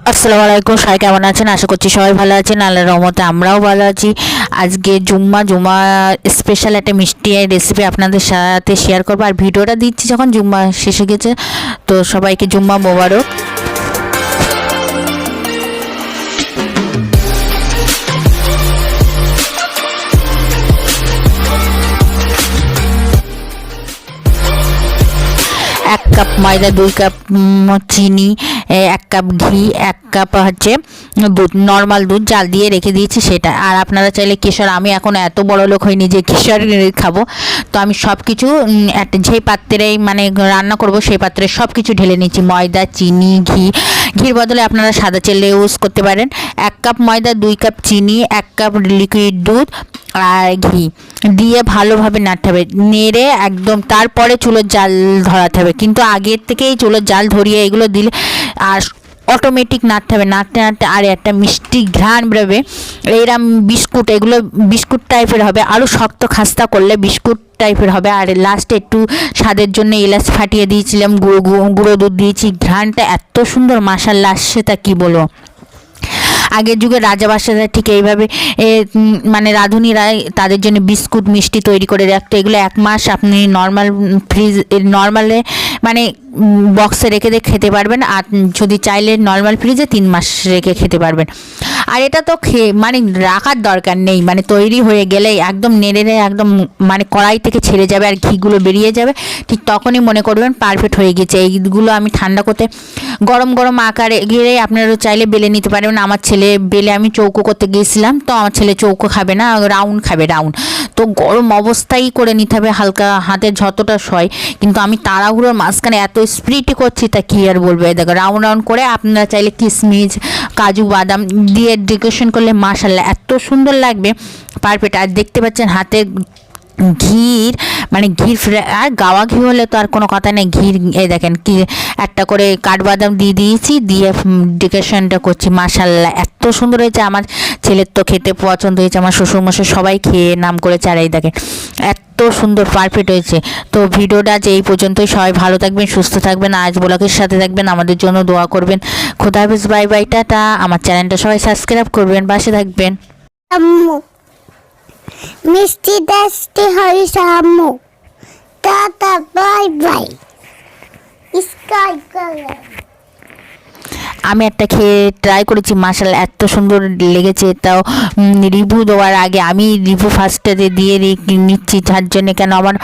আসসালামু আলাইকুম, সবাই কেমন আছেন? আশা করছি সবাই ভালো আছেন। আল্লাহর রহমতে আমরাও ভালো আছি। আজকে জুম্মা স্পেশাল একটা মিষ্টি রেসিপি আপনাদের সাথে শেয়ার করবো। আর ভিডিওটা দিচ্ছি যখন জুম্মা শেষে গেছে, তো সবাইকে জুম্মা মোবারক। এক কাপ ময়দা, 2 কাপ চিনি, 1 কাপ ঘি, 1 কাপ হচ্ছে দুধ, নর্মাল দুধ জাল দিয়ে রেখে দিয়েছি সেটা। আর আপনারা চাইলে কেশর, আমি এখন এত বড় লোক হইনি যে কেশর খাবো, তো আমি সব কিছু একটা যেই পাত্রে মানে রান্না করব সেই পাত্রে সব কিছু ঢেলে নিচ্ছি। ময়দা, চিনি, ঘির বদলে আপনারা সাদা তেল ইউজ করতে পারেন। 1 কাপ ময়দা, 2 কাপ চিনি, 1 কাপ লিকুইড দুধ আর ঘি দিয়ে ভালোভাবে নাড়তে হবে, নেড়ে একদম তারপরে চুলোর জাল ধরাতে হবে। কিন্তু আগের থেকেই চুলোর জাল ধরিয়ে এগুলো দিলে আর অটোমেটিক নাড়তে হবে, নাড়তে নাড়তে আর একটা মিষ্টি ঘ্রাণ বেরোবে। এইরকম বিস্কুট, এগুলো বিস্কুট টাইপের হবে, আরও শক্ত খাস্তা করলে বিস্কুট টাইপের হবে। আর লাস্টে একটু স্বাদের জন্য এলাচ ফাটিয়ে দিয়েছিলাম, গুঁড়ো দুধ দিয়েছি। ঘ্রাণটা এত সুন্দর মাশাআল্লাহ আসছে তা কি বলবো। আগের যুগে রাজাবাসারা ঠিক এইভাবে মানে রাঁধুনিরা তাদের জন্য বিস্কুট মিষ্টি তৈরি করে রাখতো। এগুলো 1 মাস আপনি নর্মালে মানে বক্সে রেখে খেতে পারবেন। আর যদি চাইলে নর্মাল ফ্রিজে 3 মাস রেখে খেতে পারবেন। আর এটা তো মানে রাখার দরকার নেই, মানে তৈরি হয়ে গেলেই একদম নেড়ে একদম মানে কড়াই থেকে ছেড়ে যাবে আর ঘিগুলো বেরিয়ে যাবে, ঠিক তখনই মনে করবেন পারফেক্ট হয়ে গেছে। এইগুলো আমি ঠান্ডা করতে গরম গরম আকারে গিয়ে আপনারা চাইলে বেলে নিতে পারবেন। আমার ছেলে বেলে, আমি চৌকো করতে গিয়েছিলাম, তো আমার ছেলে চৌকো খাবে না, রাউন্ড খাবে, রাউন্ড। তো গরম অবস্থায় করে নিতে হবে, হালকা হাতে যতটা সয়। কিন্তু আমি তাড়াহুড়োর মাঝখানে এত স্পিডে করছি তা কী আর বলবো। দেখো রাউন্ড রাউন্ড করে আপনারা চাইলে কিশমিশ, কাজু বাদাম দিয়ে ডেকোরেশন করলে মাশাআল্লাহ এত সুন্দর লাগবে, পারফেক্ট। আর দেখতে পাচ্ছেন হাতে ঘির মানে আর গাওয়া ঘি হলে তো আর কোনো কথা নেই। এই দেখেন কি একটা করে কাঠবাদাম দিয়ে দিয়েছি, দিয়ে ডেকোরেশনটা করছি। মাশাআল্লাহ এত সুন্দর হয়েছে, আমার ছেলের তো খেতে পছন্দ হয়েছে, আমার শ্বশুরমশাই সবাই খেয়ে নাম করেছে। আর এই দেখেন এত সুন্দর পারফেক্ট হয়েছে। তো ভিডিওটা আজ এই পর্যন্তই। সবাই ভালো থাকবেন, সুস্থ থাকবেন, আজ ব্লগের সাথে থাকবেন, আমাদের জন্য দোয়া করবেন। খোদা হাফেজ, বাই বাই, টাটা। আমার চ্যানেলটা সবাই সাবস্ক্রাইব করবেন, পাশে থাকবেন। মিষ্টি টেস্টি হরিশ আম্মু, tata bye bye. Sky colour আমি একটা খেয়ে ট্রাই করেছি, মাশাআল্লাহ এত সুন্দর লেগেছে। তাও রিভিউ দেওয়ার আগে আমি রিভিউ ফার্স্টে দিয়ে নিচ্ছি, যার জন্যে কেন আমার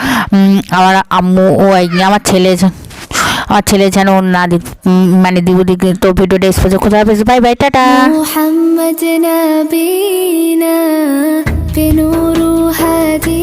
আম্মু ও আমার ছেলে যেন না মানে দিব দিকে। তো ভিডিওটা স্পেশাল, কোথাও বাই বাই, টাটা। মুহাম্মদ নবীনা বিনুরু হাদি